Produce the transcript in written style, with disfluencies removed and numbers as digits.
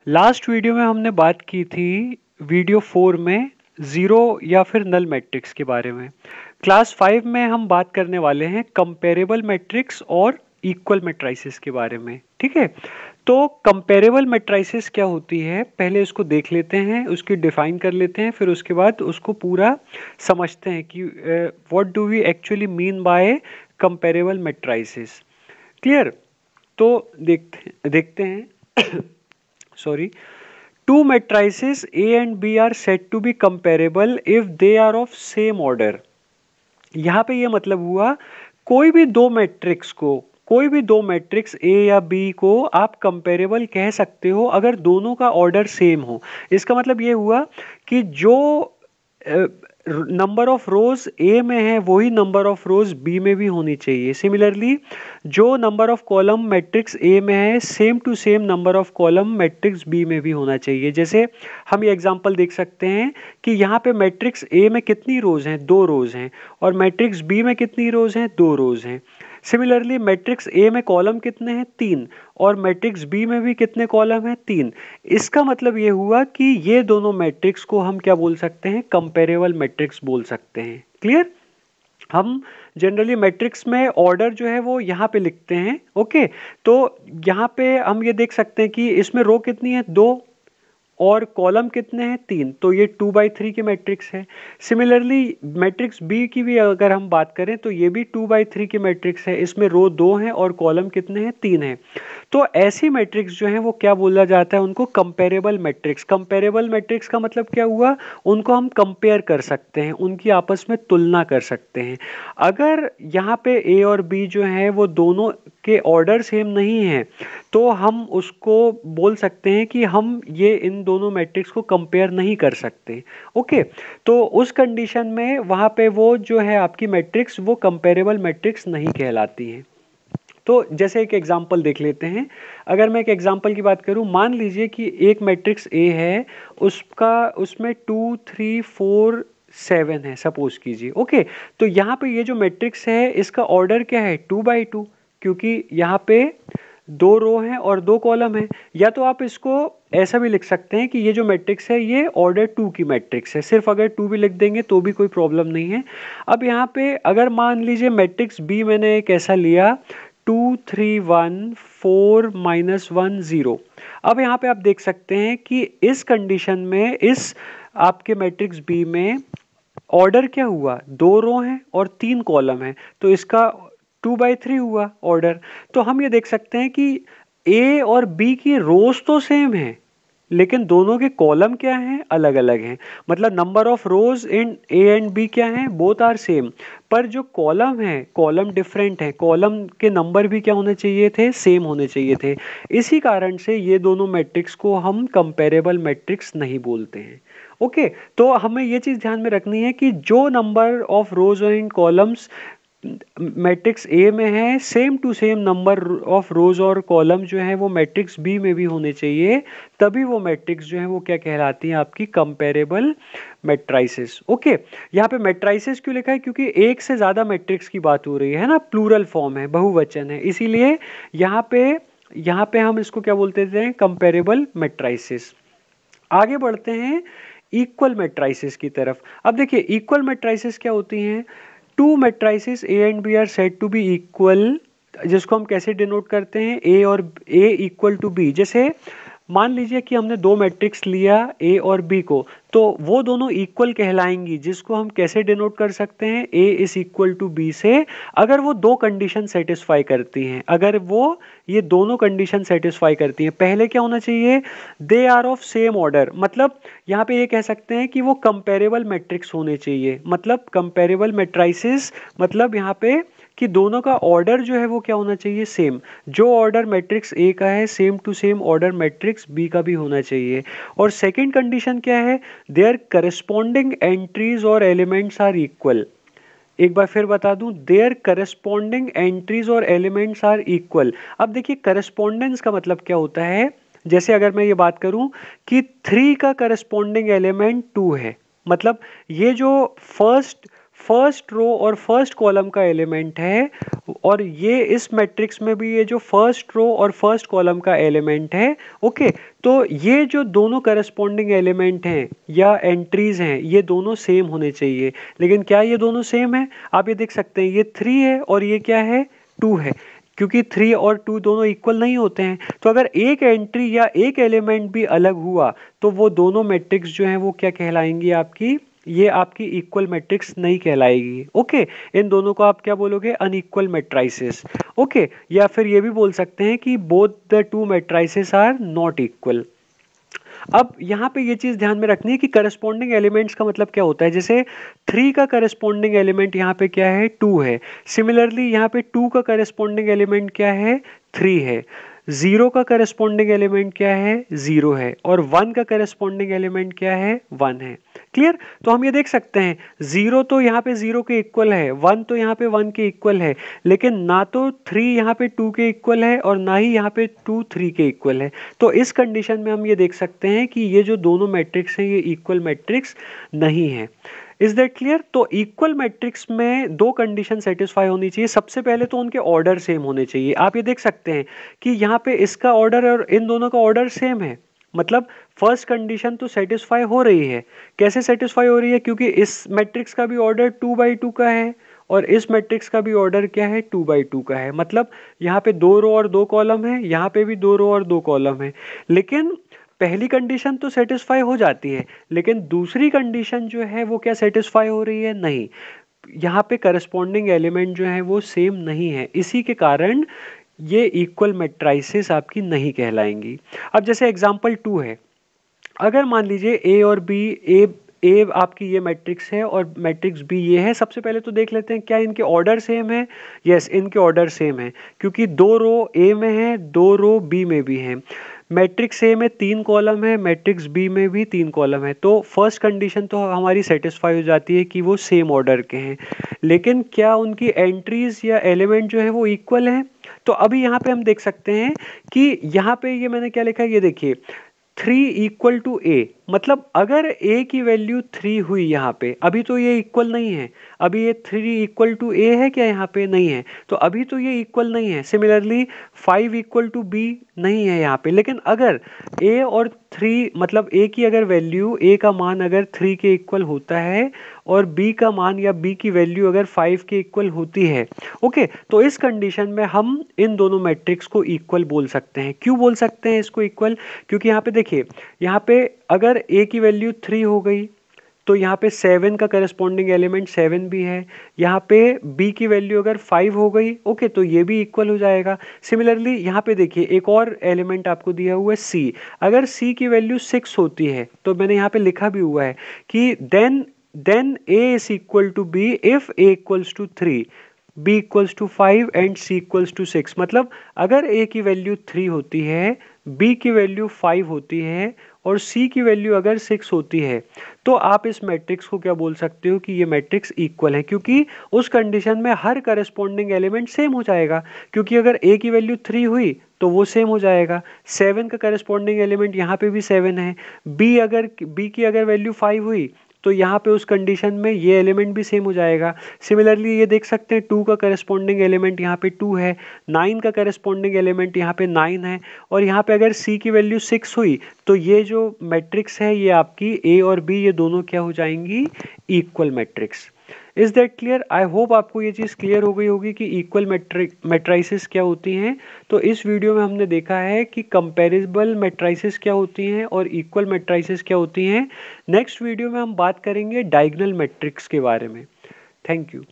Last video में हमने बात की थी वीडियो 4 में ज़ीरो या फिर नल मैट्रिक्स के बारे में। क्लास 5 में हम बात करने वाले हैं कंपेरेबल मैट्रिक्स और इक्वल मैट्रिसेस के बारे में। ठीक है, तो कंपेरेबल मैट्रिसेस क्या होती है पहले उसको देख लेते हैं, उसकी डिफाइन कर लेते हैं, फिर उसके बाद उसको पूरा समझते हैं कि what do we actually mean by comparable matrices. Clear? तो देखते हैं sorry. Two matrices A and B are said to be comparable if they are of same order. यहाँ पे ये मतलब हुआ कोई भी दो मैट्रिक्स A या B को आप कंपेरेबल कह सकते हो अगर दोनों का ऑर्डर सेम हो। इसका मतलब ये हुआ कि जो नंबर ऑफ रोज ए में है वही नंबर ऑफ रोज बी में भी होनी चाहिए। सिमिलरली जो number of column matrix A में है same to same number of column matrix B में भी होना चाहिए। जैसे हम ये एग्जांपल देख सकते हैं कि यहाँ पे मैट्रिक्स ए में कितनी रोज हैं, 2 रोज हैं, और मैट्रिक्स बी में कितनी रोज हैं, 2 रोज हैं। सिमिलरली मैट्रिक्स ए में कॉलम कितने हैं, 3, और मैट्रिक्स बी में भी कितने कॉलम हैं, 3। इसका मतलब ये हुआ कि ये दोनों मैट्रिक्स को हम क्या बोल सकते हैं, कंपेरेबल मैट्रिक्स बोल सकते हैं। क्लियर? हम जनरली मैट्रिक्स में ऑर्डर जो है वो यहाँ पे लिखते हैं। ओके, तो यहाँ पे हम ये देख सकते हैं कि इसमें रो कितनी है, 2, और कॉलम कितने हैं, 3, तो ये 2/3 की मैट्रिक्स है। सिमिलरली मैट्रिक्स बी की भी अगर हम बात करें तो ये भी 2/3 की मैट्रिक्स है, इसमें रो 2 हैं और कॉलम कितने हैं, 3 हैं। तो ऐसी मैट्रिक्स जो है वो क्या बोला जाता है, उनको कंपेरेबल मैट्रिक्स। कंपेरेबल मैट्रिक्स का मतलब क्या हुआ, उनको हम कंपेयर कर सकते हैं, उनकी आपस में तुलना कर सकते हैं। अगर यहाँ पे ए और बी जो है वो दोनों के ऑर्डर सेम नहीं है तो हम उसको बोल सकते हैं कि हम ये इन दोनों मैट्रिक्स को कंपेयर नहीं कर सकते। ओके, तो उस कंडीशन में वहाँ पे वो जो है आपकी मैट्रिक्स वो कंपेरेबल मैट्रिक्स नहीं कहलाती है। तो जैसे एक एग्जांपल देख लेते हैं। अगर मैं एक एग्जांपल की बात करूं, मान लीजिए कि एक मैट्रिक्स ए है, उसमें 2 3 4 7 है, सपोज कीजिए। ओके, तो यहाँ पे ये जो मैट्रिक्स है इसका ऑर्डर क्या है, 2/2, क्योंकि यहाँ पे 2 रो हैं और 2 कॉलम है। या तो आप इसको ऐसा भी लिख सकते हैं कि ये जो मैट्रिक्स है ये ऑर्डर 2 की मैट्रिक्स है। सिर्फ अगर 2 भी लिख देंगे तो भी कोई प्रॉब्लम नहीं है। अब यहाँ पे अगर मान लीजिए मैट्रिक्स बी मैंने एक ऐसा लिया, 2 3 1 4 -1 0। अब यहाँ पे आप देख सकते हैं कि इस कंडीशन में इस आपके मैट्रिक्स बी में ऑर्डर क्या हुआ, 2 रो हैं और 3 कॉलम है, तो इसका 2/3 हुआ ऑर्डर। तो हम ये देख सकते हैं कि ए और बी की रोज तो सेम है लेकिन दोनों के कॉलम क्या हैं, अलग अलग हैं। मतलब number of rows in A and B क्या हैं, बोथ आर सेम, पर जो कॉलम है कॉलम डिफरेंट है, कॉलम के नंबर भी क्या होने चाहिए थे, सेम होने चाहिए थे। इसी कारण से ये दोनों मैट्रिक्स को हम कंपेरेबल मैट्रिक्स नहीं बोलते हैं। ओके, तो हमें ये चीज ध्यान में रखनी है कि जो number of rows and columns matrix A में है same to same number of rows और कॉलम जो है वो मैट्रिक्स बी में भी होने चाहिए, तभी वो मैट्रिक्स जो है वो क्या कहलाती है, आपकी कंपेरेबल मैट्रिसेस। ओके, यहाँ पे मैट्रिसेस क्यों लिखा है, क्योंकि एक से ज्यादा मैट्रिक्स की बात हो रही है ना, प्लूरल फॉर्म है, बहुवचन है, इसीलिए यहाँ पे हम इसको क्या बोलते थे, कंपेरेबल मैट्रिसेस। आगे बढ़ते हैं इक्वल मैट्रिसेस की तरफ। अब देखिए इक्वल मैट्रिसेस क्या होती हैं, two matrices A and B are said to be equal, जिसको हम कैसे डिनोट करते हैं, ए इक्वल टू बी। जैसे मान लीजिए कि हमने दो मैट्रिक्स लिया ए और बी को, तो वो दोनों इक्वल कहलाएंगी, जिसको हम कैसे डिनोट कर सकते हैं, ए इज इक्वल टू बी से, अगर वो दो कंडीशन सेटिस्फाई करती हैं। अगर वो ये दोनों कंडीशन सेटिस्फाई करती हैं, पहले क्या होना चाहिए, they are of same order, मतलब यहाँ पे ये कह सकते हैं कि वो कंपेरेबल मैट्रिक्स होने चाहिए। मतलब कंपेरेबल मैट्रिसेस मतलब यहाँ पे कि दोनों का ऑर्डर जो है वो क्या होना चाहिए, सेम। जो ऑर्डर मैट्रिक्स ए का है same to same order matrix B का भी होना चाहिए। और सेकंड कंडीशन क्या है, देयर करस्पॉन्डिंग एंट्रीज और एलिमेंट्स आर इक्वल। एक बार फिर बता दूं, देयर करस्पॉन्डिंग एंट्रीज और एलिमेंट्स आर इक्वल। अब देखिए करस्पॉन्डेंस का मतलब क्या होता है, जैसे अगर मैं ये बात करूं कि 3 का करस्पॉन्डिंग एलिमेंट 2 है, मतलब ये जो फर्स्ट फर्स्ट रो और फर्स्ट कॉलम का एलिमेंट है, और ये इस मैट्रिक्स में भी ये जो फर्स्ट रो और फर्स्ट कॉलम का एलिमेंट है। ओके, तो ये जो दोनों करस्पॉन्डिंग एलिमेंट हैं या एंट्रीज हैं, ये दोनों सेम होने चाहिए। लेकिन क्या ये दोनों सेम है? आप ये देख सकते हैं, ये 3 है और ये क्या है, 2 है, क्योंकि 3 और 2 दोनों इक्वल नहीं होते हैं। तो अगर एक एंट्री या एक एलिमेंट भी अलग हुआ तो वो दोनों मैट्रिक्स जो हैं वो क्या कहलाएंगी आपकी, ये आपकी इक्वल मैट्रिक्स नहीं कहलाएगी। ओके, इन दोनों को आप क्या बोलोगे, अनइक्वल मैट्राइसेस। ओके, या फिर ये भी बोल सकते हैं कि both the two matrices are not equal. अब यहाँ पे ये चीज ध्यान में रखनी है कि करस्पॉन्डिंग एलिमेंट्स का मतलब क्या होता है। जैसे 3 का करस्पॉन्डिंग एलिमेंट यहाँ पे क्या है, 2 है। सिमिलरली यहाँ पे 2 का करस्पॉन्डिंग एलिमेंट क्या है, 3 है। 0 का करस्पॉन्डिंग एलिमेंट क्या है, 0 है। और 1 का करस्पॉन्डिंग एलिमेंट क्या है, 1 है। क्लियर? तो हम ये देख सकते हैं 0 तो यहाँ पे 0 के इक्वल है, 1 तो यहाँ पे 1 के इक्वल है, लेकिन ना तो 3 यहाँ पे 2 के इक्वल है और ना ही यहाँ पे 2 3 के इक्वल है। तो इस कंडीशन में हम ये देख सकते हैं कि ये जो दोनों मैट्रिक्स हैं ये इक्वल मैट्रिक्स नहीं है। Is that clear? तो इक्वल मैट्रिक्स में दो कंडीशन सेटिस्फाई होनी चाहिए। सबसे पहले तो उनके ऑर्डर सेम होने चाहिए। आप ये देख सकते हैं कि यहाँ पे इसका ऑर्डर और इन दोनों का ऑर्डर सेम है, मतलब फर्स्ट कंडीशन तो सेटिस्फाई हो रही है। कैसे सेटिस्फाई हो रही है? क्योंकि इस मैट्रिक्स का भी ऑर्डर 2/2 का है और इस मैट्रिक्स का भी ऑर्डर क्या है, 2/2 का है। मतलब यहाँ पे 2 रो और 2 कॉलम है, यहाँ पे भी 2 रो और 2 कॉलम है। लेकिन पहली कंडीशन तो सेटिस्फाई हो जाती है, लेकिन दूसरी कंडीशन जो है वो क्या सेटिस्फाई हो रही है, नहीं। यहाँ पे करस्पॉन्डिंग एलिमेंट जो है वो सेम नहीं है, इसी के कारण ये इक्वल मैट्राइसेस आपकी नहीं कहलाएंगी। अब जैसे एग्जांपल 2 है, अगर मान लीजिए ए और बी, ए आपकी ये मैट्रिक्स है और मैट्रिक्स बी ये है। सबसे पहले तो देख लेते हैं क्या इनके ऑर्डर सेम है। यस, इनके ऑर्डर सेम है, क्योंकि 2 रो ए में है, 2 रो बी में भी है। मैट्रिक्स ए में 3 कॉलम है, मैट्रिक्स बी में भी 3 कॉलम है। तो फर्स्ट कंडीशन तो हमारी सेटिस्फाई हो जाती है कि वो सेम ऑर्डर के हैं। लेकिन क्या उनकी एंट्रीज या एलिमेंट जो है वो इक्वल है? तो अभी यहाँ पे हम देख सकते हैं कि यहाँ पे ये मैंने क्या लिखा है, ये देखिए 3 इक्वल टू ए। मतलब अगर a की वैल्यू 3 हुई यहाँ पे, अभी तो ये इक्वल नहीं है। अभी ये 3 इक्वल टू a है क्या, यहाँ पे नहीं है, तो अभी तो ये इक्वल नहीं है। सिमिलरली 5 इक्वल टू b नहीं है यहाँ पे। लेकिन अगर a और 3, मतलब a की अगर वैल्यू, a का मान अगर 3 के इक्वल होता है और b का मान या b की वैल्यू अगर 5 के इक्वल होती है, ओके, तो इस कंडीशन में हम इन दोनों मैट्रिक्स को इक्वल बोल सकते हैं। क्यों बोल सकते हैं इसको इक्वल? क्योंकि यहाँ पे देखिए, यहाँ पे अगर a की वैल्यू 3 हो गई तो यहाँ पे 7 का करस्पॉन्डिंग एलिमेंट 7 भी है। यहाँ पे b की वैल्यू अगर 5 हो गई, ओके, तो ये भी इक्वल हो जाएगा। सिमिलरली यहाँ पे देखिए एक और एलिमेंट आपको दिया हुआ है c। अगर c की वैल्यू 6 होती है तो मैंने यहाँ पे लिखा भी हुआ है कि then a is equal to b if a equals to 3, b equals to 5 and c equals to 6। मतलब अगर a की वैल्यू 3 होती है, b की वैल्यू 5 होती है और c की वैल्यू अगर 6 होती है, तो आप इस मैट्रिक्स को क्या बोल सकते हो कि ये मैट्रिक्स इक्वल है। क्योंकि उस कंडीशन में हर करस्पॉन्डिंग एलिमेंट सेम हो जाएगा। क्योंकि अगर a की वैल्यू 3 हुई तो वो सेम हो जाएगा। 7 का करस्पॉन्डिंग एलिमेंट यहाँ पे भी 7 है। b की अगर वैल्यू 5 हुई तो यहाँ पे उस कंडीशन में ये एलिमेंट भी सेम हो जाएगा। सिमिलरली ये देख सकते हैं 2 का करस्पॉन्डिंग एलिमेंट यहाँ पे 2 है, 9 का करस्पॉन्डिंग एलिमेंट यहाँ पे 9 है, और यहाँ पे अगर c की वैल्यू 6 हुई तो ये जो मैट्रिक्स है ये आपकी a और b ये दोनों क्या हो जाएंगी, equal matrix. Is that clear? I hope आपको ये चीज़ क्लियर हो गई होगी कि इक्वल मैट्राइसेस क्या होती हैं। तो इस वीडियो में हमने देखा है कि कंपैरेबल मैट्राइसेस क्या होती हैं और इक्वल मैट्राइसेस क्या होती हैं। नेक्स्ट वीडियो में हम बात करेंगे डायगोनल मैट्रिक्स के बारे में। Thank you.